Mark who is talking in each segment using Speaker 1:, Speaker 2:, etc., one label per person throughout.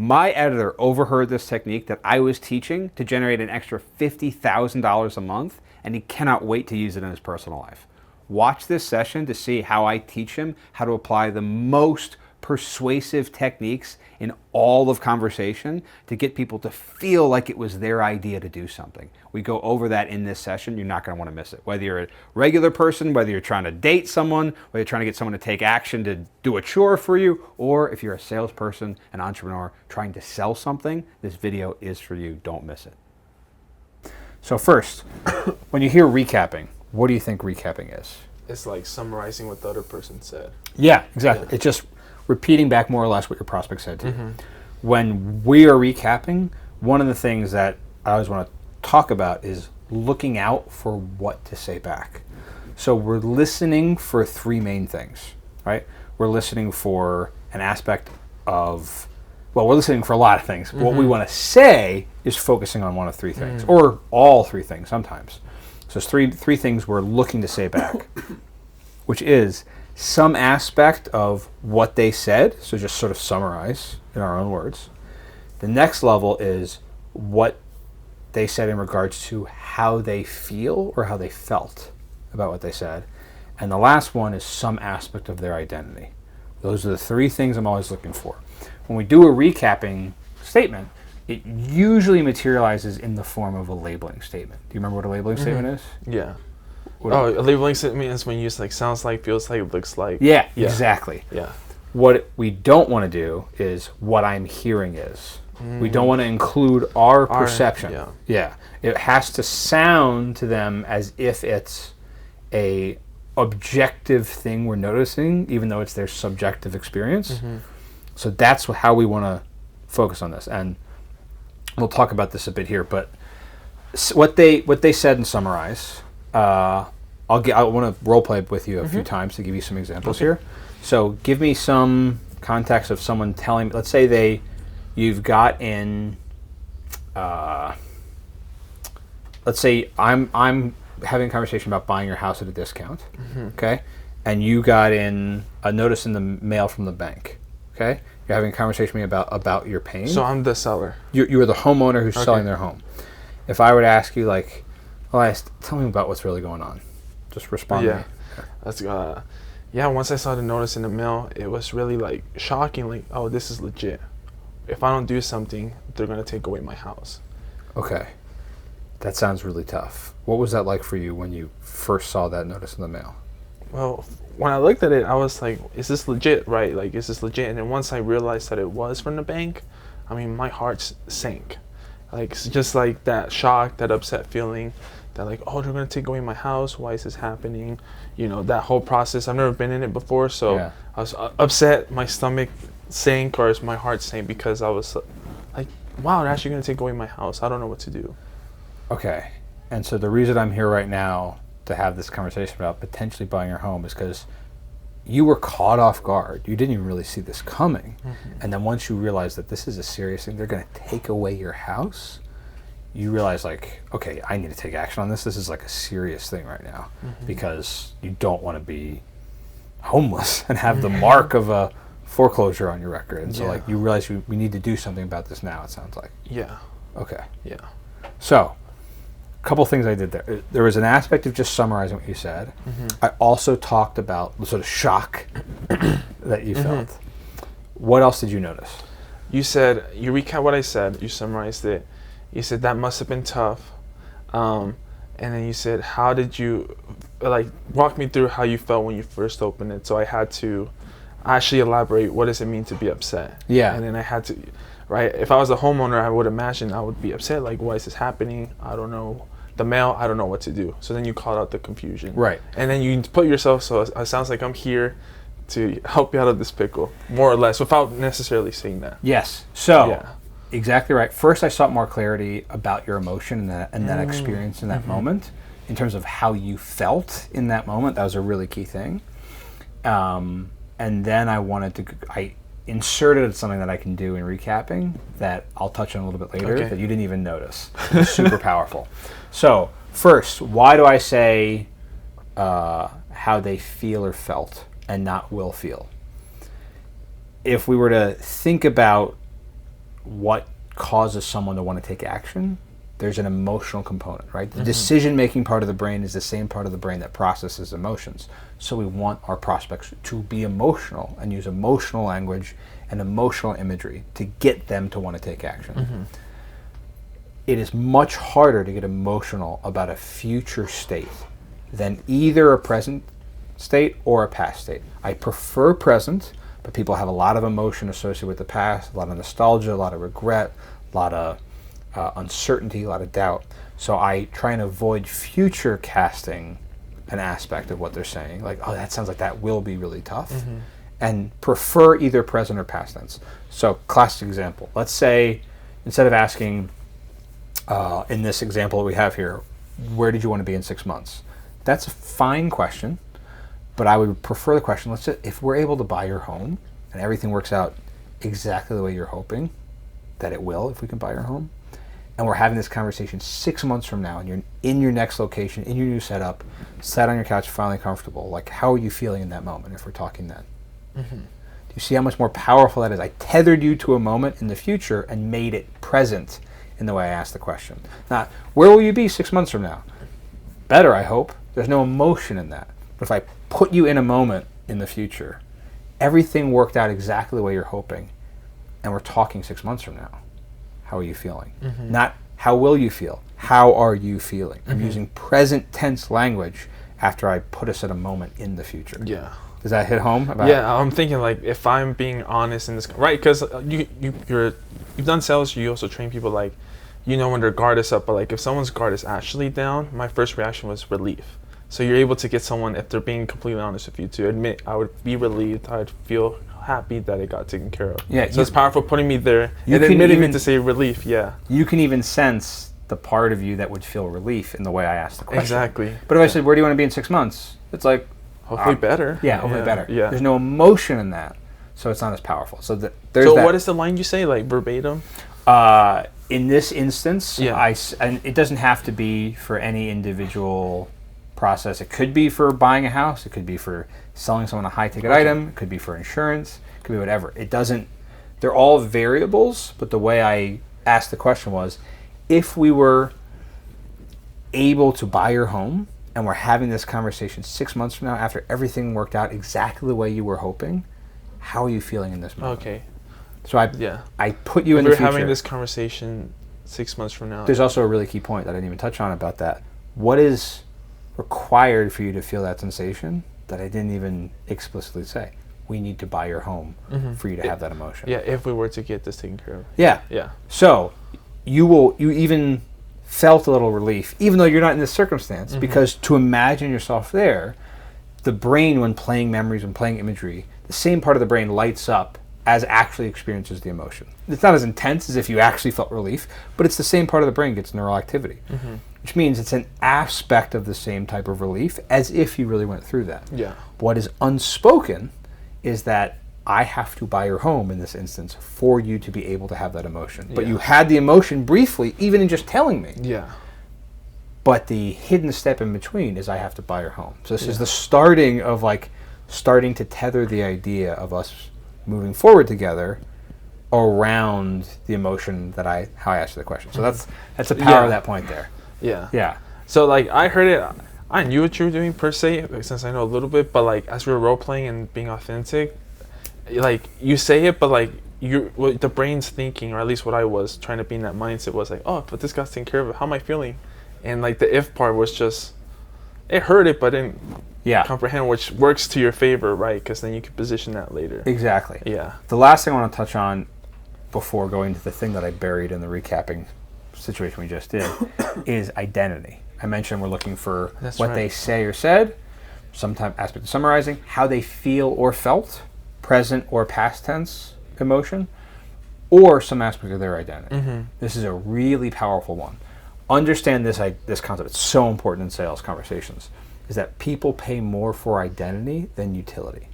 Speaker 1: My editor overheard this technique that I was teaching to generate an extra $50,000 a month, and he cannot wait to use it in his personal life. Watch this session to see how I teach him how to apply the most persuasive techniques in all of conversation to get people to feel like it was their idea to do something. We go over that in this session. You're not going to want to miss it. Whether you're a regular person, whether you're trying to date someone, whether you're trying to get someone to take action to do a chore for you, or if you're a salesperson, an entrepreneur trying to sell something, this video is for you. Don't miss it. So first, when you hear recapping, what do you think recapping is?
Speaker 2: It's like summarizing what the other person said.
Speaker 1: Yeah, exactly. Yeah. It's just repeating back more or less what your prospect said to you. When we are recapping, one of the things that I always want to talk about is looking out for what to say back. So we're listening for three main things, right? We're listening for an aspect of, well, we're listening for a lot of things. What we want to say is focusing on one of three things, or all three things sometimes. So it's three things we're looking to say back, which is some aspect of what they said, so just sort of summarize in our own words. The next level is what they said in regards to how they feel or how they felt about what they said. And the last one is some aspect of their identity. Those are the three things I'm always looking for. When we do a recapping statement, it usually materializes in the form of a labeling statement. Do you remember what a labeling statement is?
Speaker 2: Yeah. A labeling statement is when you use like sounds like, feels like, looks like.
Speaker 1: Yeah, exactly.
Speaker 2: Yeah.
Speaker 1: What we don't want to do is what I'm hearing is. We don't want to include our perception. Yeah. It has to sound to them as if it's a objective thing we're noticing, even though it's their subjective experience. So that's how we want to focus on this. And we'll talk about this a bit here, but what they said and summarize. I want to role play with you a few times to give you some examples here. So give me some context of someone telling. Let's say you've got in. Let's say I'm having a conversation about buying your house at a discount. Okay, and you got in a notice in the mail from the bank. Okay, you're having a conversation with me about your pain.
Speaker 2: So I'm the seller.
Speaker 1: You are the homeowner who's selling their home. If I were to ask you like, Elias, tell me about what's really going on. Just respond to me.
Speaker 2: That's once I saw the notice in the mail, it was really like shocking, like, oh, this is legit. If I don't do something, they're gonna take away my house.
Speaker 1: Okay. That sounds really tough. What was that like for you when you first saw that notice in the mail?
Speaker 2: Well, when I looked at it, I was like, is this legit, right? Like, is this legit? And then once I realized that it was from the bank, I mean, my heart sank. Like, it's just like that shock, that upset feeling. That like, oh, they're going to take away my house. Why is this happening? You know, that whole process. I've never been in it before, so I was upset. My stomach sank, or my heart sank, because I was like, wow, they're actually going to take away my house. I don't know what to do.
Speaker 1: Okay. And so the reason I'm here right now to have this conversation about potentially buying your home is because you were caught off guard. You didn't even really see this coming. And then once you realize that this is a serious thing, they're going to take away your house, you realize like, okay, I need to take action on this. This is like a serious thing right now, because you don't want to be homeless and have the mark of a foreclosure on your record. And so like you realize we need to do something about this now, it sounds like.
Speaker 2: Yeah.
Speaker 1: Okay.
Speaker 2: Yeah.
Speaker 1: So a couple things I did there. There was an aspect of just summarizing what you said. I also talked about the sort of shock that you felt. What else did you notice?
Speaker 2: You said, you recap what I said, you summarized it. You said that must have been tough. And then you said, how did you, like, walk me through how you felt when you first opened it. So I had to actually elaborate, what does it mean to be upset?
Speaker 1: Yeah.
Speaker 2: And then I had to, right, if I was a homeowner, I would imagine I would be upset, like, why is this happening? I don't know. The mail, I don't know what to do. So then you called out the confusion.
Speaker 1: Right.
Speaker 2: And then you put yourself, so it sounds like I'm here to help you out of this pickle, more or less, without necessarily saying that.
Speaker 1: Yes. So, exactly right. First, I sought more clarity about your emotion and that experience in that moment, in terms of how you felt in that moment. That was a really key thing. And then I inserted something that I can do in recapping that I'll touch on a little bit later that you didn't even notice. It's super powerful. So, first, why do I say how they feel or felt and not will feel? If we were to think about what causes someone to want to take action, there's an emotional component, right? The decision-making part of the brain is the same part of the brain that processes emotions. So we want our prospects to be emotional and use emotional language and emotional imagery to get them to want to take action. It is much harder to get emotional about a future state than either a present state or a past state. I prefer present, but people have a lot of emotion associated with the past, a lot of nostalgia, a lot of regret, a lot of uncertainty, a lot of doubt. So I try and avoid future casting an aspect of what they're saying. Like, oh, that sounds like that will be really tough. And prefer either present or past tense. So classic example. Let's say instead of asking, in this example that we have here, where did you want to be in 6 months? That's a fine question, but I would prefer the question, let's say, if we're able to buy your home and everything works out exactly the way you're hoping that it will, if we can buy your home, and we're having this conversation 6 months from now, and you're in your next location, in your new setup, sat on your couch, finally comfortable, like, how are you feeling in that moment if we're talking then? Do you see how much more powerful that is? I tethered you to a moment in the future and made it present in the way I asked the question. Now, where will you be 6 months from now? Better, I hope. There's no emotion in that. But if I put you in a moment in the future, everything worked out exactly the way you're hoping, and we're talking 6 months from now, how are you feeling? Not how will you feel? How are you feeling? I'm using present tense language after I put us at a moment in the future.
Speaker 2: Yeah.
Speaker 1: Does that hit home?
Speaker 2: I'm thinking, like, if I'm being honest in this, right? Because you've done sales, you also train people, like, you know when their guard is up, but like if someone's guard is actually down, my first reaction was relief. So you're able to get someone, if they're being completely honest with you, to admit, I would be relieved, I'd feel happy that it got taken care of.
Speaker 1: Yeah,
Speaker 2: so it's powerful putting me there
Speaker 1: you
Speaker 2: and
Speaker 1: can
Speaker 2: admitting
Speaker 1: even,
Speaker 2: to say relief. Yeah,
Speaker 1: you can even sense the part of you that would feel relief in the way I asked the question.
Speaker 2: Exactly.
Speaker 1: But if I said, where do you want to be in 6 months? It's like,
Speaker 2: hopefully better.
Speaker 1: Yeah, hopefully better.
Speaker 2: Yeah.
Speaker 1: There's no emotion in that, so it's not as powerful. So there's
Speaker 2: so
Speaker 1: that.
Speaker 2: What is the line you say, like verbatim?
Speaker 1: In this instance,
Speaker 2: Yeah.
Speaker 1: And it doesn't have to be for any individual process. It could be for buying a house. It could be for selling someone a high-ticket item. It could be for insurance. It could be whatever. It doesn't. They're all variables, but the way I asked the question was, if we were able to buy your home and we're having this conversation 6 months from now after everything worked out exactly the way you were hoping, how are you feeling in this moment?
Speaker 2: Okay.
Speaker 1: So I put you in the future.
Speaker 2: We're having this conversation 6 months from now.
Speaker 1: There's also a really key point that I didn't even touch on about that. What is required for you to feel that sensation that I didn't even explicitly say? We need to buy your home for you to have that emotion.
Speaker 2: Yeah, if we were to get this taken care of.
Speaker 1: Yeah.
Speaker 2: Yeah.
Speaker 1: So you even felt a little relief, even though you're not in this circumstance, because to imagine yourself there, the brain, when playing memories, when playing imagery, the same part of the brain lights up as actually experiences the emotion. It's not as intense as if you actually felt relief, but it's the same part of the brain gets neural activity, which means it's an aspect of the same type of relief as if you really went through that.
Speaker 2: Yeah.
Speaker 1: What is unspoken is that I have to buy your home in this instance for you to be able to have that emotion. But you had the emotion briefly, even in just telling me.
Speaker 2: Yeah.
Speaker 1: But the hidden step in between is I have to buy your home. So this is the starting of starting to tether the idea of us moving forward together around the emotion that how I asked you the question. So that's the power of that point there.
Speaker 2: Yeah.
Speaker 1: Yeah.
Speaker 2: So like I heard it, I knew what you were doing per se, since I know a little bit, but like as we were role playing and being authentic, like you say it, but like what the brain's thinking, or at least what I was trying to be in that mindset was like, oh, but this guy's taking care of it. How am I feeling? And like the if part was just, it hurt it, but didn't comprehend, which works to your favor, right? Because then you can position that later.
Speaker 1: Exactly.
Speaker 2: Yeah.
Speaker 1: The last thing I want to touch on before going to the thing that I buried in the recapping situation we just did is identity. I mentioned we're looking for they say or said, sometimes aspect of summarizing, how they feel or felt, present or past tense emotion, or some aspect of their identity. This is a really powerful one. Understand this concept. It's so important in sales conversations, is that people pay more for identity than utility.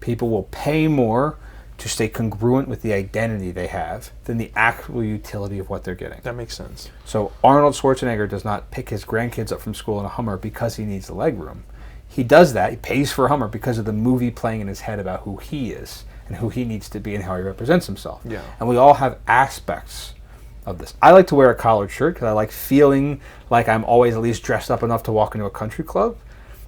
Speaker 1: People will pay more to stay congruent with the identity they have than the actual utility of what they're getting.
Speaker 2: That makes sense.
Speaker 1: So Arnold Schwarzenegger does not pick his grandkids up from school in a Hummer because he needs the leg room. He does that, he pays for a Hummer because of the movie playing in his head about who he is and who he needs to be and how he represents himself.
Speaker 2: Yeah.
Speaker 1: And we all have aspects of this. I like to wear a collared shirt because I like feeling like I'm always at least dressed up enough to walk into a country club.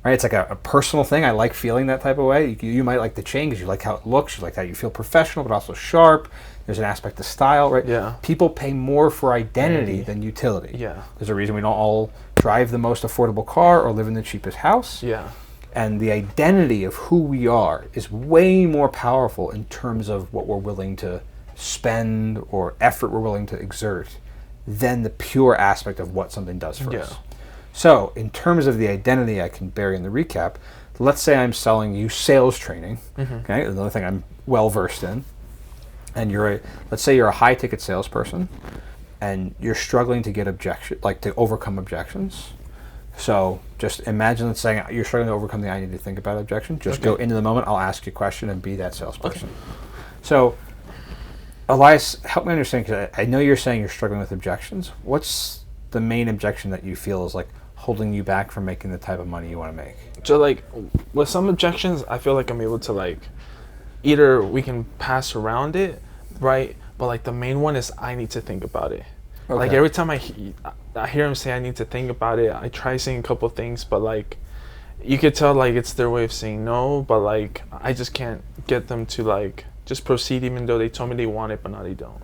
Speaker 1: Right? It's like a personal thing. I like feeling that type of way. You might like the chain because you like how it looks. You like how you feel professional, but also sharp. There's an aspect of style, right?
Speaker 2: Yeah.
Speaker 1: People pay more for identity than utility.
Speaker 2: Yeah.
Speaker 1: There's a reason we don't all drive the most affordable car or live in the cheapest house.
Speaker 2: Yeah.
Speaker 1: And the identity of who we are is way more powerful in terms of what we're willing to spend or effort we're willing to exert than the pure aspect of what something does for us. So, in terms of the identity I can bury in the recap, let's say I'm selling you sales training, okay, another thing I'm well versed in, and let's say you're a high ticket salesperson, and you're struggling to get to overcome objections. So, just imagine let's say you're struggling to overcome the I need to think about objection. Just go into the moment. I'll ask you a question and be that salesperson. So, Elias, help me understand, because I know you're saying you're struggling with objections. What's the main objection that you feel is like holding you back from making the type of money you want to make?
Speaker 2: So like with some objections, I feel like I'm able to like either we can pass around it, right? But like the main one is I need to think about it. Okay. Like every time I hear them say I need to think about it, I try saying a couple things, but like you could tell like it's their way of saying no, but like I just can't get them to like just proceed even though they told me they want it, but now they don't.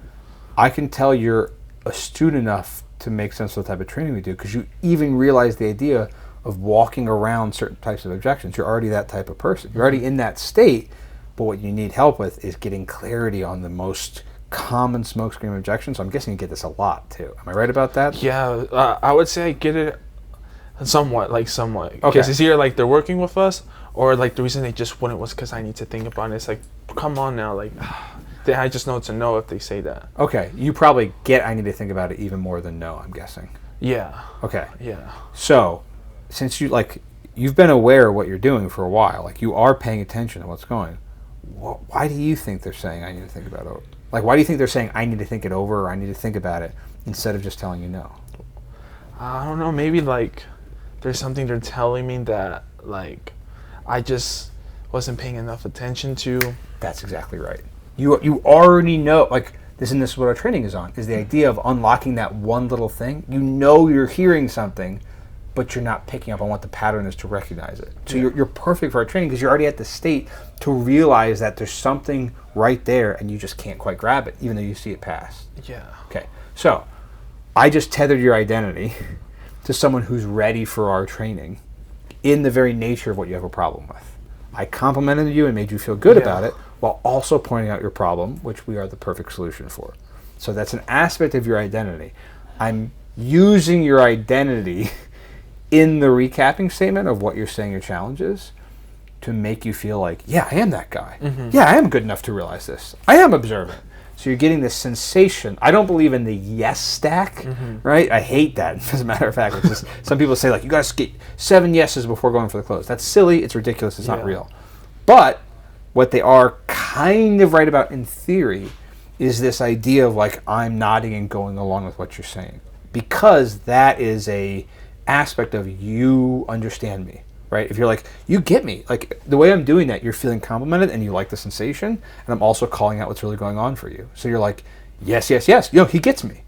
Speaker 1: I can tell you're astute enough to make sense of the type of training we do because you even realize the idea of walking around certain types of objections. You're already that type of person. You're already in that state, but what you need help with is getting clarity on the most common smokescreen objections. So I'm guessing you get this a lot too. Am I right about that?
Speaker 2: Yeah, I would say I get it somewhat.
Speaker 1: Okay.
Speaker 2: Because it's either like they're working with us or like the reason they just wouldn't was because I need to think about it. It's like, come on now, like I just know it's a no if they say that.
Speaker 1: Okay, you probably get I need to think about it even more than no, I'm guessing.
Speaker 2: Yeah.
Speaker 1: Okay.
Speaker 2: Yeah.
Speaker 1: So, since you've been aware of what you're doing for a while, like you are paying attention to what's going, why do you think they're saying I need to think about it? Like, why do you think they're saying I need to think it over or I need to think about it instead of just telling you no?
Speaker 2: I don't know, maybe like there's something they're telling me that like I just wasn't paying enough attention to.
Speaker 1: That's exactly right. You already know, like, this is what our training is on, is the idea of unlocking that one little thing. You know you're hearing something, but you're not picking up on what the pattern is to recognize it. So you're perfect for our training because you're already at the state to realize that there's something right there and you just can't quite grab it, even though you see it past.
Speaker 2: Yeah.
Speaker 1: Okay, so I just tethered your identity to someone who's ready for our training in the very nature of what you have a problem with. I complimented you and made you feel good about it, while also pointing out your problem, which we are the perfect solution for. So that's an aspect of your identity. I'm using your identity in the recapping statement of what you're saying your challenge is to make you feel like, yeah, I am that guy. Yeah, I am good enough to realize this. I am observant. So you're getting this sensation. I don't believe in the yes stack, right? I hate that, as a matter of fact. It's just, some people say, like, you got to get 7 yeses before going for the close. That's silly. It's ridiculous. It's not real. But what they are kind of right about in theory is this idea of, like, I'm nodding and going along with what you're saying. Because that is a aspect of you understand me. Right? If you're like, you get me. Like, the way I'm doing that, you're feeling complimented and you like the sensation, and I'm also calling out what's really going on for you. So you're like, yes, yes, yes. He gets me.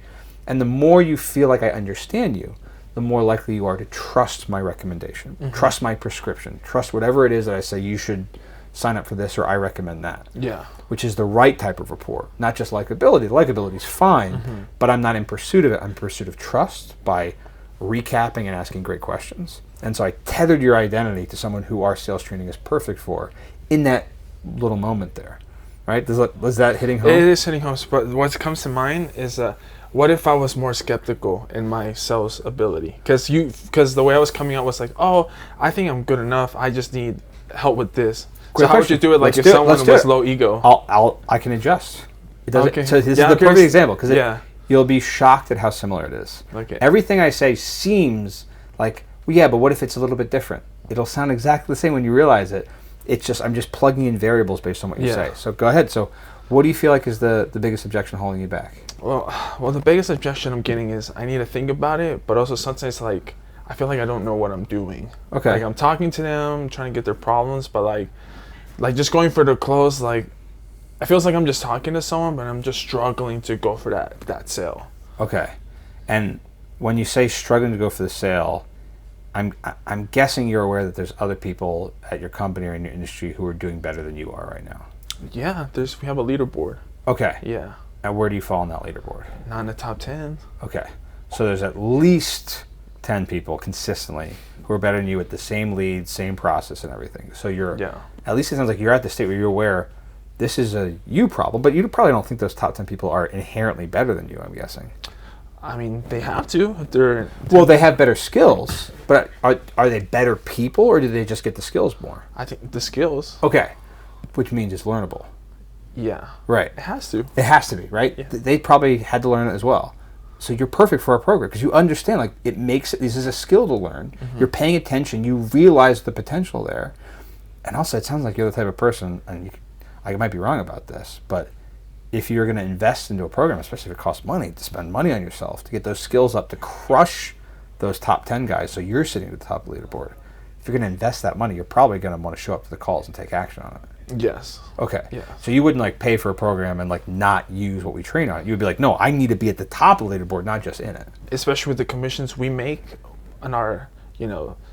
Speaker 1: And the more you feel like I understand you, the more likely you are to trust my recommendation, trust my prescription, trust whatever it is that I say you should sign up for this or I recommend that.
Speaker 2: Yeah.
Speaker 1: Which is the right type of rapport, not just likability. The likability is fine, but I'm not in pursuit of it. I'm in pursuit of trust by recapping and asking great questions. And so I tethered your identity to someone who our sales training is perfect for in that little moment there, right? Was that hitting home?
Speaker 2: It is hitting home. But what comes to mind is what if I was more skeptical in my sales ability? Because the way I was coming out was like, oh, I think I'm good enough. I just need help with this.
Speaker 1: Great
Speaker 2: so how would you do it? Like if someone was low ego?
Speaker 1: I can adjust. It doesn't.
Speaker 2: Okay.
Speaker 1: So this is the perfect example because you'll be shocked at how similar it is.
Speaker 2: Okay.
Speaker 1: Everything I say seems like, well, yeah, but what if it's a little bit different? It'll sound exactly the same when you realize it. It's just I'm just plugging in variables based on what you say. So go ahead. So what do you feel like is the biggest objection holding you back?
Speaker 2: Well, the biggest objection I'm getting is I need to think about it, but also sometimes like I feel like I don't know what I'm doing.
Speaker 1: Okay.
Speaker 2: Like I'm talking to them, trying to get their problems, but like just going for the close, like it feels like I'm just talking to someone, but I'm just struggling to go for that sale.
Speaker 1: Okay. And when you say struggling to go for the sale, I'm guessing you're aware that there's other people at your company or in your industry who are doing better than you are right now.
Speaker 2: Yeah, we have a leaderboard.
Speaker 1: Okay.
Speaker 2: Yeah.
Speaker 1: And where do you fall on that leaderboard?
Speaker 2: Not in the top 10.
Speaker 1: Okay. So there's at least 10 people consistently who are better than you with the same lead, same process and everything. So you're, at least it sounds like you're at the state where you're aware this is a you problem, but you probably don't think those top 10 people are inherently better than you, I'm guessing.
Speaker 2: I mean, they have to. If they're
Speaker 1: well, they have better skills, but are they better people, or do they just get the skills more?
Speaker 2: I think the skills.
Speaker 1: Okay. Which means it's learnable.
Speaker 2: Yeah.
Speaker 1: Right.
Speaker 2: It has to.
Speaker 1: It has to be, right? Yeah. They probably had to learn it as well. So you're perfect for our program because you understand, like, this is a skill to learn. Mm-hmm. You're paying attention. You realize the potential there. And also, it sounds like you're the type of person, and I might be wrong about this, but if you're going to invest into a program, especially if it costs money, to spend money on yourself, to get those skills up, to crush those top 10 guys so you're sitting at the top of the leaderboard, if you're going to invest that money, you're probably going to want to show up to the calls and take action on it.
Speaker 2: Yes.
Speaker 1: Okay.
Speaker 2: Yeah.
Speaker 1: So you wouldn't like pay for a program and like not use what we train on. You would be like, no, I need to be at the top of the leaderboard, not just in it.
Speaker 2: Especially with the commissions we make on our,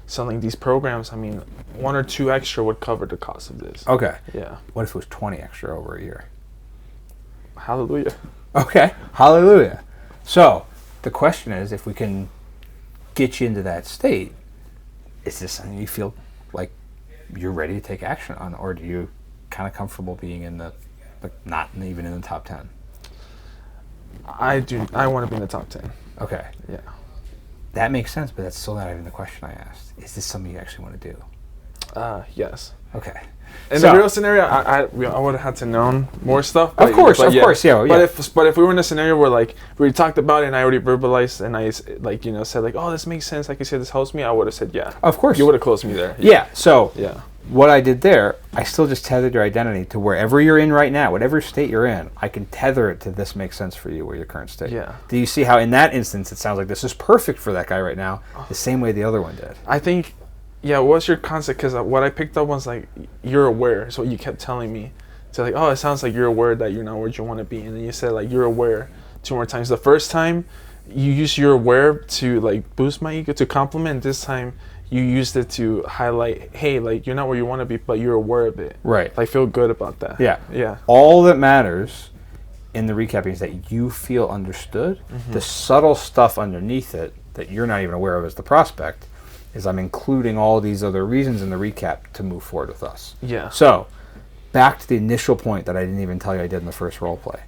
Speaker 2: selling these programs. I mean, 1 or 2 extra would cover the cost of this.
Speaker 1: Okay.
Speaker 2: Yeah.
Speaker 1: What if it was 20 extra over a year?
Speaker 2: Hallelujah.
Speaker 1: Okay. Hallelujah. So the question is, if we can get you into that state, is this something you feel like you're ready to take action on, or do you kind of comfortable being in the, like, not even in the top 10?
Speaker 2: I want to be in the top 10.
Speaker 1: Okay.
Speaker 2: Yeah.
Speaker 1: That makes sense, but that's still not even the question I asked. Is this something you actually want to do?
Speaker 2: Yes.
Speaker 1: Okay.
Speaker 2: In the real scenario, I would have had to know more stuff.
Speaker 1: Of course, yeah.
Speaker 2: But if we were in a scenario where, like, we talked about it and I already verbalized and I said, like, oh, this makes sense, like you said, this helps me, I would have said yeah.
Speaker 1: Of course.
Speaker 2: You would have closed me there.
Speaker 1: Yeah. So
Speaker 2: yeah.
Speaker 1: What I did there, I still just tethered your identity to wherever you're in right now, whatever state you're in. I can tether it to this makes sense for you, or your current state.
Speaker 2: Yeah.
Speaker 1: Do you see how in that instance it sounds like this is perfect for that guy right now, the same way the other one did?
Speaker 2: I think. Yeah, what's your concept? Because what I picked up was, like, you're aware. So you kept telling me. So, like, oh, it sounds like you're aware that you're not where you want to be. And then you said, like, you're aware 2 more times. The first time, you used you're aware to, like, boost my ego, to compliment. This time, you used it to highlight, hey, like, you're not where you want to be, but you're aware of it.
Speaker 1: Right.
Speaker 2: Like, feel good about that.
Speaker 1: Yeah.
Speaker 2: Yeah.
Speaker 1: All that matters in the recapping is that you feel understood. Mm-hmm. The subtle stuff underneath it that you're not even aware of as the prospect is I'm including all these other reasons in the recap to move forward with us.
Speaker 2: Yeah.
Speaker 1: So, back to the initial point that I didn't even tell you I did in the first role play.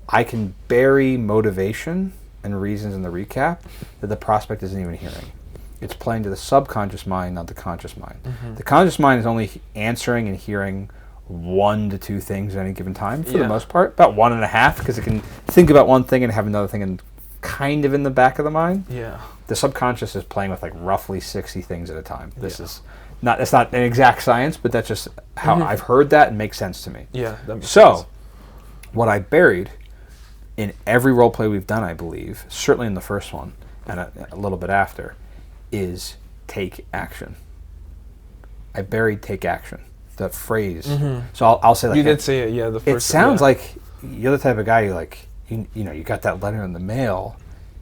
Speaker 1: I can bury motivation and reasons in the recap that the prospect isn't even hearing. It's playing to the subconscious mind, not the conscious mind. Mm-hmm. The conscious mind is only answering and hearing 1 to 2 things at any given time for the most part. About 1.5, because it can think about one thing and have another thing and kind of in the back of the mind.
Speaker 2: Yeah.
Speaker 1: The subconscious is playing with, like, roughly 60 things at a time. This is not, it's not an exact science, but that's just how I've heard that and makes sense to me.
Speaker 2: Yeah, that makes sense. So,
Speaker 1: what I buried in every role play we've done, I believe, certainly in the first one and a little bit after, is take action. I buried take action, the phrase. Mm-hmm. So I'll say, like,
Speaker 2: you did say it, yeah. The first.
Speaker 1: It sounds like you're the type of guy who, like, you got that letter in the mail,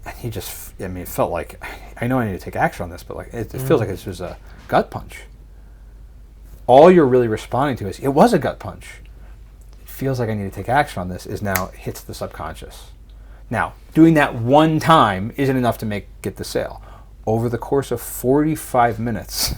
Speaker 1: and he just, I mean, it felt like, I know I need to take action on this, but, like, it feels like this was a gut punch. All you're really responding to is, it was a gut punch. It feels like I need to take action on this, is now hits the subconscious. Now, doing that one time isn't enough to get the sale. Over the course of 45 minutes,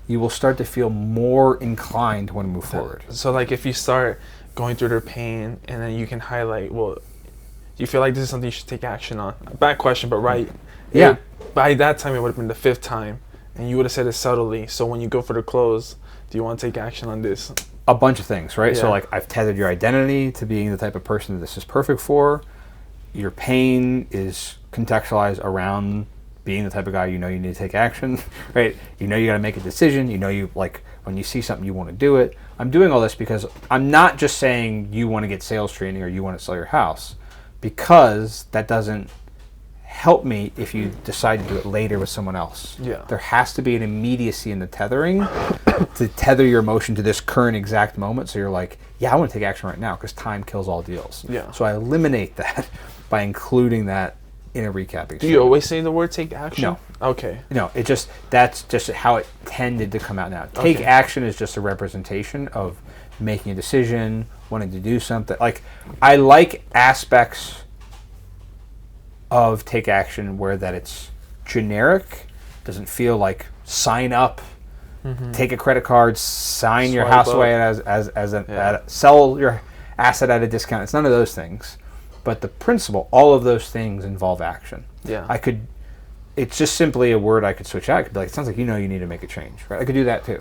Speaker 1: you will start to feel more inclined to want to move forward.
Speaker 2: So, like, if you start going through their pain, and then you can highlight, well, do you feel like this is something you should take action on? Bad question, but right.
Speaker 1: Yeah.
Speaker 2: By that time, it would have been the 5th time, and you would have said it subtly. So when you go for the close, do you want to take action on this?
Speaker 1: A bunch of things, right?
Speaker 2: Yeah.
Speaker 1: So, like, I've tethered your identity to being the type of person that this is perfect for. Your pain is contextualized around being the type of guy you know you need to take action, right? You know you got to make a decision. You know you, like, when you see something, you want to do it. I'm doing all this because I'm not just saying you want to get sales training or you want to sell your house, because that doesn't help me if you decide to do it later with someone else.
Speaker 2: Yeah.
Speaker 1: There has to be an immediacy in the tethering to tether your emotion to this current exact moment. So you're like, yeah, I want to take action right now because time kills all deals.
Speaker 2: Yeah.
Speaker 1: So I eliminate that by including that in a recapping.
Speaker 2: Do you always say the word take action?
Speaker 1: No.
Speaker 2: Okay.
Speaker 1: No, that's just how it tended to come out now. Take action is just a representation of making a decision, wanting to do something. Like, I like aspects of take action where that it's generic, doesn't feel like sign up, take a credit card, sign your
Speaker 2: Swipe
Speaker 1: house
Speaker 2: up.
Speaker 1: away sell your asset at a discount. It's none of those things. But the principle, all of those things involve action.
Speaker 2: Yeah.
Speaker 1: It's just simply a word I could switch out. I could be like, it sounds like you need to make a change, right? I could do that too,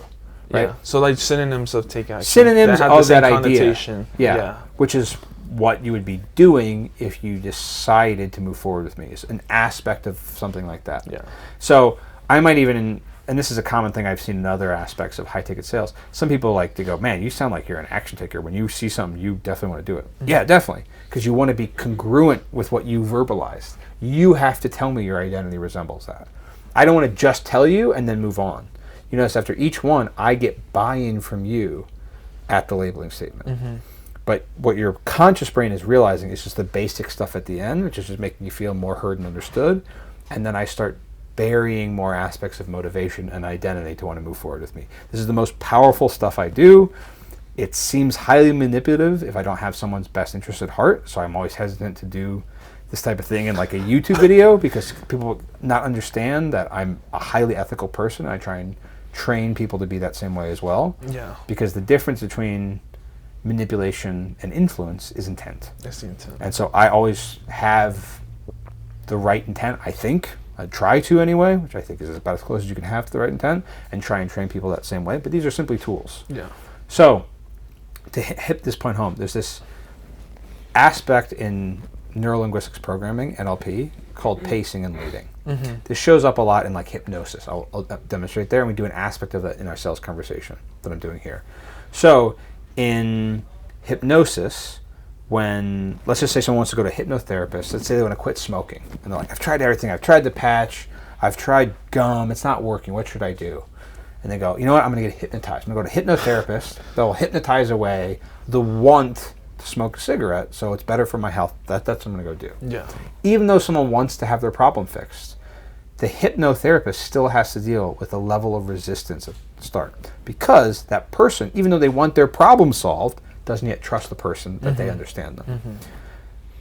Speaker 1: right?
Speaker 2: Yeah. So like synonyms of take action.
Speaker 1: Synonyms
Speaker 2: have
Speaker 1: of
Speaker 2: the same
Speaker 1: that idea.
Speaker 2: connotation.
Speaker 1: Yeah. Which is what you would be doing if you decided to move forward with me. Is an aspect of something like that.
Speaker 2: Yeah.
Speaker 1: So I might even, and this is a common thing I've seen in other aspects of high ticket sales. Some people like to go, man, you sound like you're an action taker. When you see something, you definitely want to do it. Yeah, definitely. Because you want to be congruent with what you verbalized. You have to tell me your identity resembles that. I don't want to just tell you and then move on. You notice after each one, I get buy-in from you at the labeling statement. But what your conscious brain is realizing is just the basic stuff at the end, which is just making you feel more heard and understood. And then I start burying more aspects of motivation and identity to want to move forward with me. This is the most powerful stuff I do. It seems highly manipulative if I don't have someone's best interest at heart, so I'm always hesitant to do this type of thing in like a YouTube video because people not understand that I'm a highly ethical person. I try and train people to be that same way as well.
Speaker 2: Yeah.
Speaker 1: Because the difference between manipulation and influence is intent.
Speaker 2: That's the intent.
Speaker 1: And so I always have the right intent, I think. I try to anyway, which I think is about as close as you can have to the right intent, and try and train people that same way. But these are simply tools.
Speaker 2: Yeah.
Speaker 1: So to hit this point home, there's this aspect in neurolinguistics programming, NLP, called pacing and leading. This shows up a lot in like hypnosis. I'll demonstrate there, and we do an aspect of that in our sales conversation that I'm doing here. So in hypnosis, when, let's just say someone wants to go to a hypnotherapist, let's say they want to quit smoking, and they're like, I've tried everything, I've tried the patch, I've tried gum, it's not working, what should I do? And they go, you know what, I'm going to get hypnotized. I'm going to go to a hypnotherapist, they'll hypnotize away the want to smoke a cigarette, so it's better for my health. That's what I'm going to go do.
Speaker 2: Yeah.
Speaker 1: Even though someone wants to have their problem fixed, the hypnotherapist still has to deal with a level of resistance at the start. Because that person, even though they want their problem solved, doesn't yet trust the person that they understand them.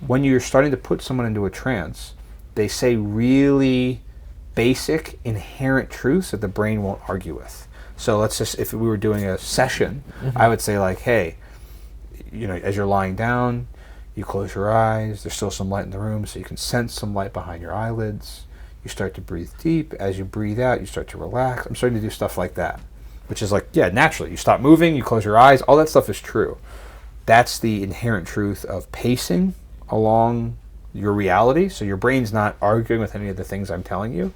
Speaker 1: When you're starting to put someone into a trance, they say really basic, inherent truths that the brain won't argue with. So let's just, if we were doing a session, I would say like, hey, you know, as you're lying down, you close your eyes, there's still some light in the room, so you can sense some light behind your eyelids. You start to breathe deep. As you breathe out, you start to relax. I'm starting to do stuff like that, which is like, yeah, naturally. You stop moving, you close your eyes, all that stuff is true. That's the inherent truth of pacing along your reality, so your brain's not arguing with any of the things I'm telling you.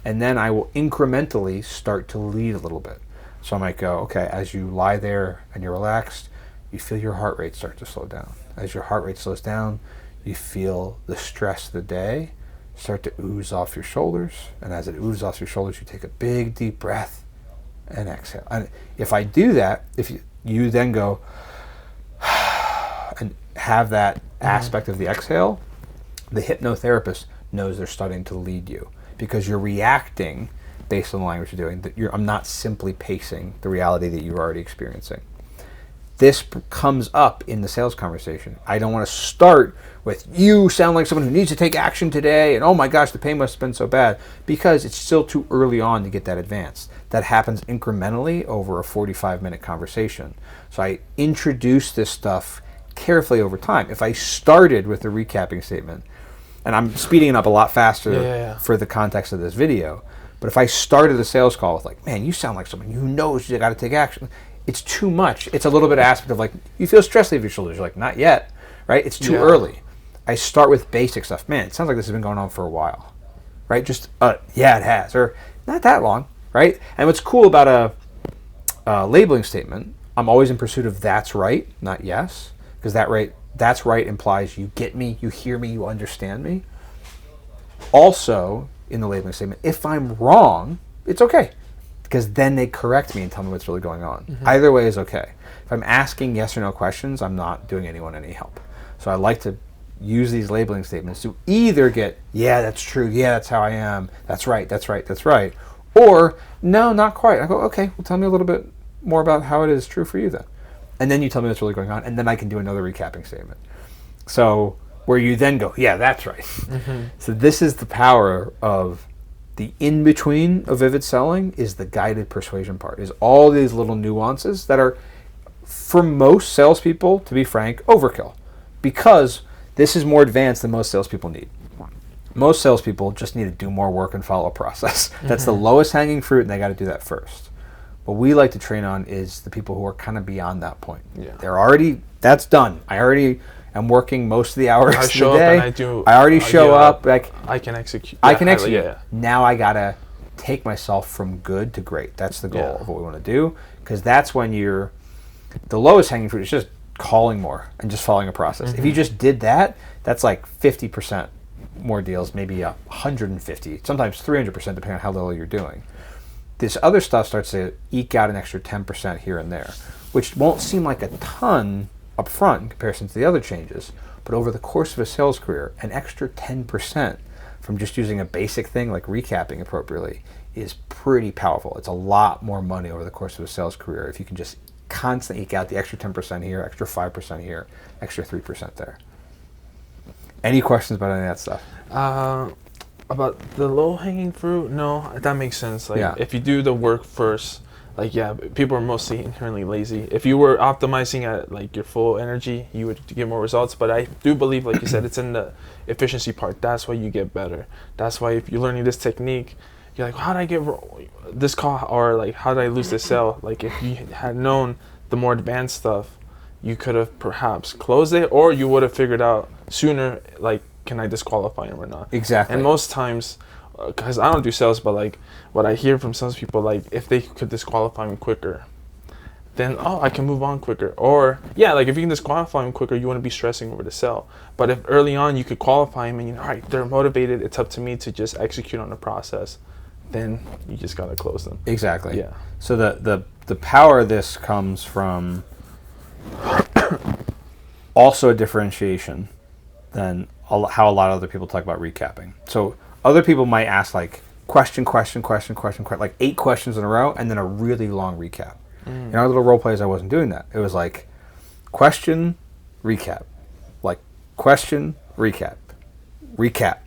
Speaker 1: And then I will incrementally start to lead a little bit. So I might go, okay, as you lie there and you're relaxed, you feel your heart rate start to slow down. As your heart rate slows down, you feel the stress of the day start to ooze off your shoulders. And as it oozes off your shoulders, you take a big, deep breath and exhale. And if I do that, if you then go and have that aspect of the exhale, the hypnotherapist knows they're starting to lead you because you're reacting based on the language you're doing. I'm not simply pacing the reality that you're already experiencing. This comes up in the sales conversation. I don't want to start with, you sound like someone who needs to take action today, and oh my gosh, the pain must have been so bad, because it's still too early on to get that advanced. That happens incrementally over a 45-minute conversation. So I introduce this stuff carefully over time. If I started with a recapping statement, and I'm speeding it up a lot faster for the context of this video, but if I started a sales call with like, man, you sound like someone who knows you got to take action, it's too much. It's a little bit of aspect of like, you feel stress leave your shoulders. You're like, not yet, right? It's too early. I start with basic stuff. Man, it sounds like this has been going on for a while, right? Just, yeah, it has, or not that long, right? And what's cool about a labeling statement, I'm always in pursuit of that's right, not yes, because that's right implies you get me, you hear me, you understand me. also, in the labeling statement, if I'm wrong, it's okay. Because then they correct me and tell me what's really going on. Either way is okay. If I'm asking yes or no questions, I'm not doing anyone any help. So I like to use these labeling statements to either get, yeah, that's true, yeah, that's how I am, that's right, that's right, that's right, or no, not quite. I go, okay, well, tell me a little bit more about how it is true for you then. And then you tell me what's really going on, and then I can do another recapping statement. So where you then go, yeah, that's right. So this is the power of the in-between of vivid selling, is the guided persuasion part, is all these little nuances that are, for most salespeople, to be frank, overkill. Because this is more advanced than most salespeople need. Most salespeople just need to do more work and follow a process. That's the lowest hanging fruit, and they got to do that first. What we like to train on is the people who are kind of beyond that point.
Speaker 2: Yeah.
Speaker 1: They're already, that's done. I already am working most of the hours of the
Speaker 2: show
Speaker 1: day.
Speaker 2: up and I do.
Speaker 1: I already show up. Like,
Speaker 2: I can execute.
Speaker 1: I can execute.
Speaker 2: Yeah.
Speaker 1: Now I got to take myself from good to great. That's the goal of what we want to do. Because that's when you're, the lowest hanging fruit is just calling more and just following a process. If you just did that, that's like 50% more deals, maybe 150, sometimes 300%, depending on how little you're doing. This other stuff starts to eke out an extra 10% here and there, which won't seem like a ton up front in comparison to the other changes, but over the course of a sales career, an extra 10% from just using a basic thing like recapping appropriately is pretty powerful. It's a lot more money over the course of a sales career if you can just constantly eke out the extra 10% here, extra 5% here, extra 3% there. Any questions about any of that stuff?
Speaker 2: About the low-hanging fruit? No, that makes sense. Like, if you do the work first, like, yeah, people are mostly inherently lazy. If you were optimizing at, like, your full energy, you would get more results. But I do believe, like you said, it's in the efficiency part. That's why you get better. That's why if you're learning this technique, you're like, how did I get this call? Or, like, how did I lose this sale? Like, if you had known the more advanced stuff, you could have perhaps closed it, or you would have figured out sooner, like, can I disqualify him or not?
Speaker 1: Exactly.
Speaker 2: And most times, because I don't do sales, but like what I hear from salespeople, like if they could disqualify me quicker, then I can move on quicker. Or yeah, like if you can disqualify him quicker, you want to be stressing over the sell. But if early on you could qualify him and you know, all right, they're motivated, it's up to me to just execute on the process, then you just gotta close them.
Speaker 1: Exactly.
Speaker 2: Yeah.
Speaker 1: So the power of this comes from also a differentiation than how a lot of other people talk about recapping. So other people might ask like question, like 8 questions in a row, and then a really long recap. In our little role plays, I wasn't doing that. It was like question, recap, like question, recap, question,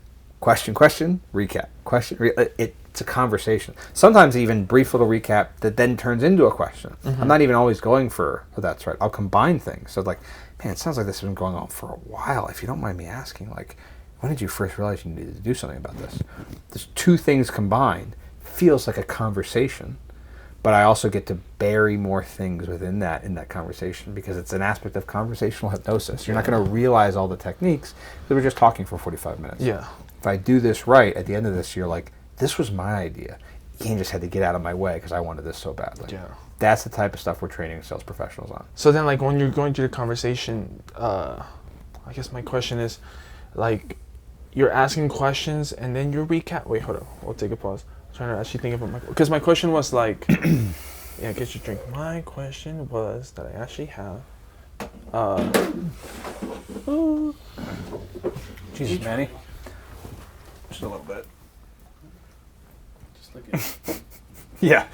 Speaker 1: recap, question. It's a conversation. Sometimes even brief little recap that then turns into a question. I'm not even always going for that's right. I'll combine things. So like, man, it sounds like this has been going on for a while. If you don't mind me asking, like, when did you first realize you needed to do something about this? There's 2 things combined. Feels like a conversation, but I also get to bury more things within that in that conversation because it's an aspect of conversational hypnosis. You're not going to realize all the techniques because we're just talking for 45 minutes.
Speaker 2: Yeah.
Speaker 1: If I do this right, at the end of this, you're like, this was my idea. Ian just had to get out of my way because I wanted this so badly.
Speaker 2: Yeah.
Speaker 1: That's the type of stuff we're training sales professionals on.
Speaker 2: So then, like, when you're going through the conversation, I guess my question is, like, you're asking questions and then you recap. Wait, hold on. We'll take a pause. I'm trying to actually think of because my question was like, yeah, get your drink. My question was that I actually have.
Speaker 1: Jesus, Manny. Just a little bit.
Speaker 2: Just look at.
Speaker 1: Yeah,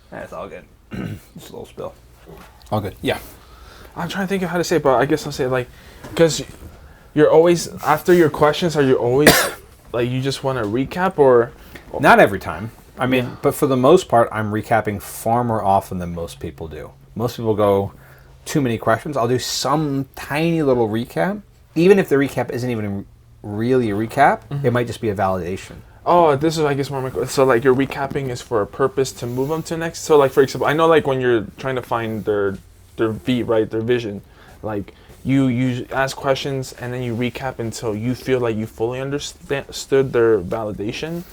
Speaker 1: that's all good. Just a little spill. All good. Yeah.
Speaker 2: I'm trying to think of how to say it, but I guess I'll say it like, because you're always, after your questions, are you always, like, you just want to recap or?
Speaker 1: Not every time. I mean, but for the most part, I'm recapping far more often than most people do. Most people go, too many questions. I'll do some tiny little recap. Even if the recap isn't even really a recap, it might just be a validation.
Speaker 2: Oh, this is, I guess, more my question. So, like, your recapping is for a purpose to move them to next? So, like, for example, I know, like, when you're trying to find their V, right, their vision, like, you ask questions and then you recap until you feel like you fully understood their validation.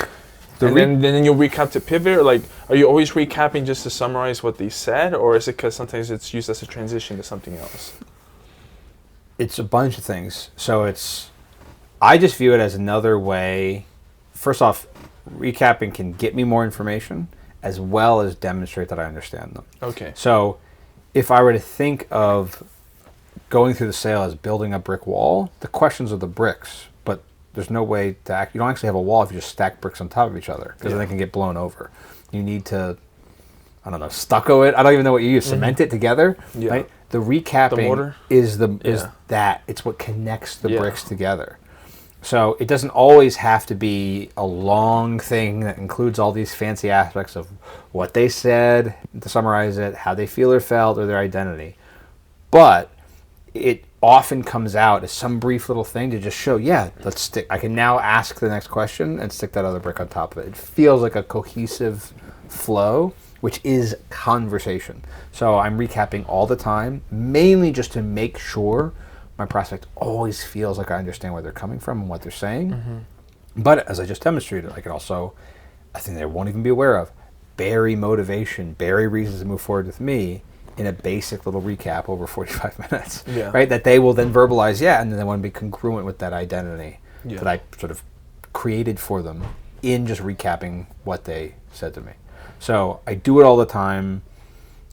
Speaker 2: And then you'll recap to pivot, or like, are you always recapping just to summarize what they said, or is it because sometimes it's used as a transition to something else?
Speaker 1: It's a bunch of things. So I just view it as another way first off, recapping can get me more information as well as demonstrate that I understand them.
Speaker 2: Okay.
Speaker 1: So if I were to think of going through the sale as building a brick wall, the questions are the bricks, but there's no way to you don't actually have a wall if you just stack bricks on top of each other, because then they can get blown over. You need to, I don't know, stucco it. I don't even know what you use. Cement it together. Yeah. Right? The recapping is that. It's what connects the bricks together. So it doesn't always have to be a long thing that includes all these fancy aspects of what they said, to summarize it, how they feel or felt, or their identity. But it often comes out as some brief little thing to just show, let's stick. I can now ask the next question and stick that other brick on top of it. It feels like a cohesive flow, which is conversation. So I'm recapping all the time, mainly just to make sure my prospect always feels like I understand where they're coming from and what they're saying. Mm-hmm. But as I just demonstrated, I can also, I think they won't even be aware of, bury motivation, bury reasons to move forward with me in a basic little recap over 45 minutes, right? That they will then verbalize, and then they want to be congruent with that identity that I sort of created for them in just recapping what they said to me. So I do it all the time,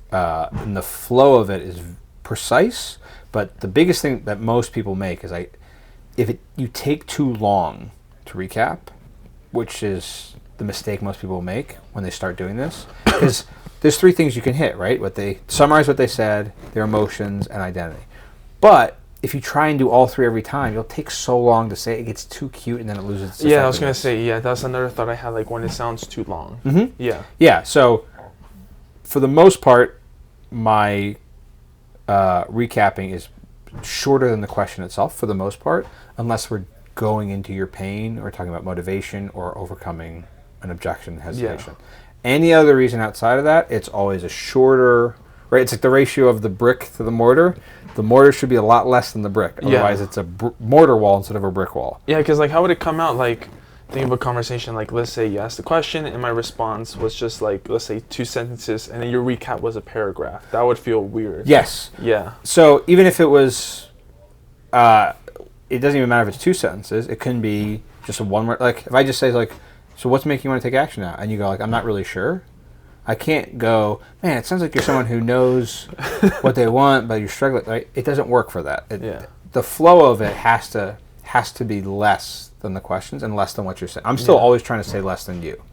Speaker 1: and the flow of it is precise. But the biggest thing that most people make is you take too long to recap, which is the mistake most people make when they start doing this, is there's three things you can hit, right? Summarize what they said, their emotions, and identity. But if you try and do all three every time, you'll take so long to say it gets too cute and then it loses its
Speaker 2: I was going to say, that's another thought I had, like when it sounds too long.
Speaker 1: Mm-hmm. Yeah, so for the most part, my recapping is shorter than the question itself for the most part, unless we're going into your pain or talking about motivation or overcoming an objection, hesitation. Any other reason outside of that, it's always a shorter, right? It's like the ratio of the brick to the mortar. The mortar should be a lot less than the brick. Otherwise, it's a mortar wall instead of a brick wall. Yeah,
Speaker 2: because like how would it come out? Like, think of a conversation, like let's say you asked the question and my response was just like, let's say 2 sentences, and then your recap was a paragraph. That would feel weird.
Speaker 1: Yes.
Speaker 2: Yeah.
Speaker 1: So even if it was, it doesn't even matter if it's 2 sentences. It can be just a one word. Like if I just say like, so what's making you want to take action now? And you go like, I'm not really sure. I can't go, man, it sounds like you're someone who knows what they want, but you're struggling. Right? It doesn't work for that. The flow of it has to be less than the questions and less than what you're saying. I'm still always trying to say less than you.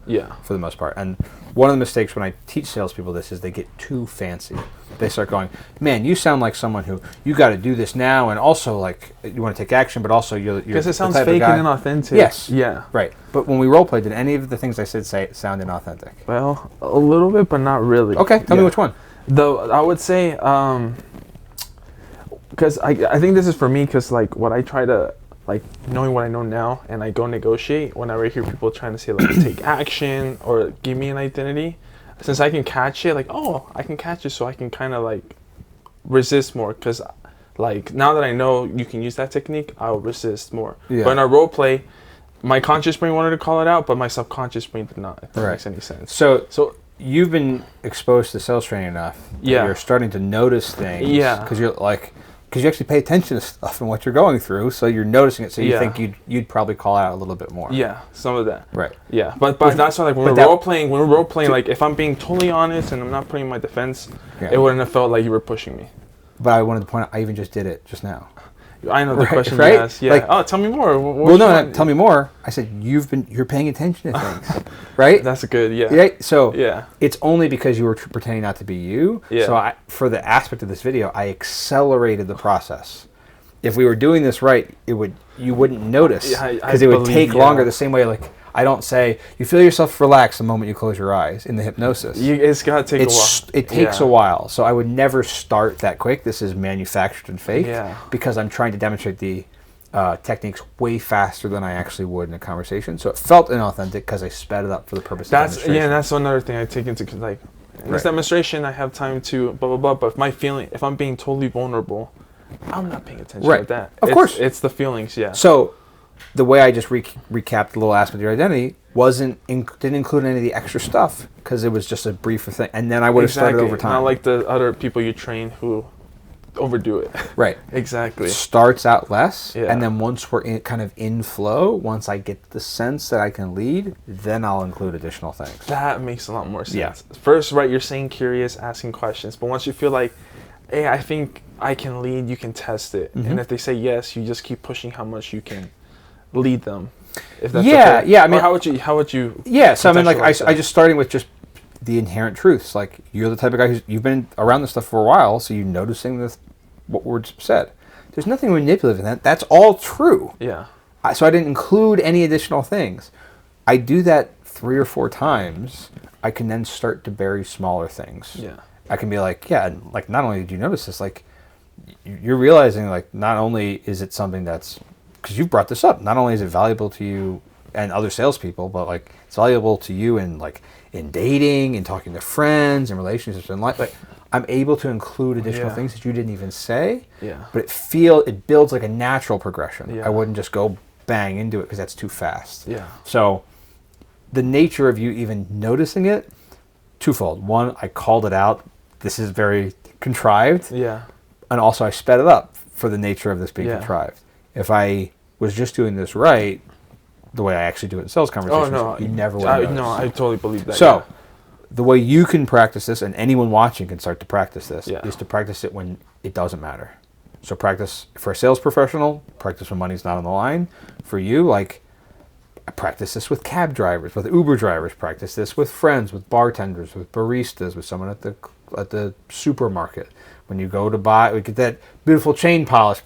Speaker 1: For the most part. And one of the mistakes when I teach salespeople this is they get too fancy. They start going, man, you sound like someone who, you got to do this now, and also like you want to take action, but also you're
Speaker 2: because it sounds fake and inauthentic.
Speaker 1: Yes. Yeah. Right. But when we role play, did any of the things I said sound inauthentic?
Speaker 2: Well, a little bit, but not really.
Speaker 1: Okay. Tell me which one.
Speaker 2: I would say, because I think this is for me, because like what I try to, like knowing what I know now, and I go negotiate whenever I hear people trying to say like take action or give me an identity, since I can catch it, like I can catch it, so I can kind of like resist more, because like now that I know you can use that technique, I'll resist more. But in our role play, my conscious brain wanted to call it out, but my subconscious brain did not, if that makes any sense.
Speaker 1: So you've been exposed to sales training enough that you're starting to notice things, because you're like, because you actually pay attention to stuff and what you're going through, so you're noticing it, so you think you'd probably call out a little bit more.
Speaker 2: Yeah, some of that.
Speaker 1: Right.
Speaker 2: Yeah, but that's why, like when we're role playing, like if I'm being totally honest and I'm not putting my defense, it wouldn't have felt like you were pushing me.
Speaker 1: But I wanted to point out, I even just did it just now.
Speaker 2: I know the question you asked. Yeah. Like, tell me more.
Speaker 1: Tell me more. I said you're paying attention to things, right?
Speaker 2: That's a good. Yeah.
Speaker 1: Right. So it's only because you were pretending not to be you. Yeah. So for the aspect of this video, I accelerated the process. If we were doing this right, you wouldn't notice, because it would take longer. The same way, like I don't say you feel yourself relax the moment you close your eyes in the hypnosis.
Speaker 2: It's got to take a while.
Speaker 1: It takes a while. So I would never start that quick. This is manufactured and fake because I'm trying to demonstrate the techniques way faster than I actually would in a conversation. So it felt inauthentic because I sped it up for the purpose of demonstration.
Speaker 2: Yeah, that's another thing I take into, like in this demonstration I have time to blah blah blah, but if I'm being totally vulnerable, I'm not paying attention to that.
Speaker 1: Of course.
Speaker 2: It's the feelings,
Speaker 1: So the way I just recapped the little aspect of your identity didn't include any of the extra stuff, because it was just a briefer thing, and then I would have started over time.
Speaker 2: Not like the other people you train who overdo it.
Speaker 1: Right.
Speaker 2: Exactly.
Speaker 1: Starts out less,
Speaker 2: Yeah.
Speaker 1: and then once we're kind of in flow, once I get the sense that I can lead, then I'll include additional things.
Speaker 2: That makes a lot more sense.
Speaker 1: Yeah.
Speaker 2: First, right, you're saying curious, asking questions, but once you feel like, hey, I think I can lead, you can test it.
Speaker 1: Mm-hmm.
Speaker 2: And if they say yes, you just keep pushing how much you can lead them. If that's
Speaker 1: Yeah,
Speaker 2: okay.
Speaker 1: yeah. I mean,
Speaker 2: or how would you?
Speaker 1: Yeah, so I mean, like, I
Speaker 2: contextualize that?
Speaker 1: just starting with just the inherent truths. Like, you're the type of guy you've been around this stuff for a while, so you're noticing what words said. There's nothing manipulative in that. That's all true.
Speaker 2: Yeah.
Speaker 1: So I didn't include any additional things. I do that 3 or 4 times. I can then start to bury smaller things.
Speaker 2: Yeah.
Speaker 1: I can be like, yeah, and like, not only did you notice this, like, you're realizing, like, not only is it something that's, because you've brought this up, not only is it valuable to you and other salespeople, but like, it's valuable to you in like, in dating and talking to friends and relationships and life. Like, I'm able to include additional things that you didn't even say.
Speaker 2: Yeah.
Speaker 1: But it builds like a natural progression.
Speaker 2: Yeah.
Speaker 1: I wouldn't just go bang into it because that's too fast.
Speaker 2: Yeah.
Speaker 1: So the nature of you even noticing it, twofold. One, I called it out. This is very contrived.
Speaker 2: Yeah.
Speaker 1: And also I sped it up for the nature of this being
Speaker 2: Yeah.
Speaker 1: contrived. If I was just doing this right, the way I actually do it in sales conversations, you never would notice.
Speaker 2: No, I totally believe that.
Speaker 1: So, the way you can practice this, and anyone watching can start to practice this,
Speaker 2: Yeah.
Speaker 1: is to practice it when it doesn't matter. So practice for a sales professional, practice when money's not on the line. For you, like, I practice this with cab drivers, with Uber drivers, practice this with friends, with bartenders, with baristas, with someone at the supermarket. When you go to buy, we get that beautiful chain polish.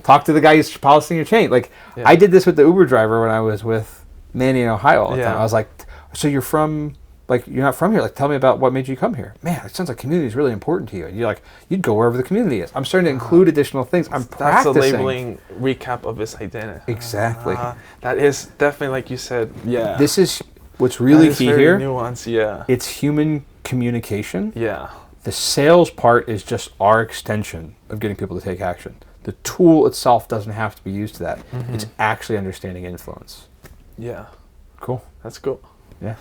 Speaker 1: Talk to the guy who's polishing your chain. Like,
Speaker 2: Yeah.
Speaker 1: I did this with the Uber driver when I was with Manny in Ohio all the time.
Speaker 2: Yeah.
Speaker 1: I was like, so you're from, like, you're not from here. Like, tell me about what made you come here. Man, it sounds like community is really important to you. And you're like, you'd go wherever the community is. I'm starting to include additional things. I'm
Speaker 2: that's
Speaker 1: practicing.
Speaker 2: a labeling recap of his identity.
Speaker 1: Exactly.
Speaker 2: That is definitely, like you said, yeah.
Speaker 1: This is what's really
Speaker 2: That is
Speaker 1: key
Speaker 2: very
Speaker 1: here.
Speaker 2: nuanced, yeah.
Speaker 1: It's human communication.
Speaker 2: Yeah.
Speaker 1: The sales part is just our extension of getting people to take action. The tool itself doesn't have to be used to that. It's actually understanding influence.
Speaker 2: Yeah.
Speaker 1: Cool.
Speaker 2: That's cool.
Speaker 1: Yeah.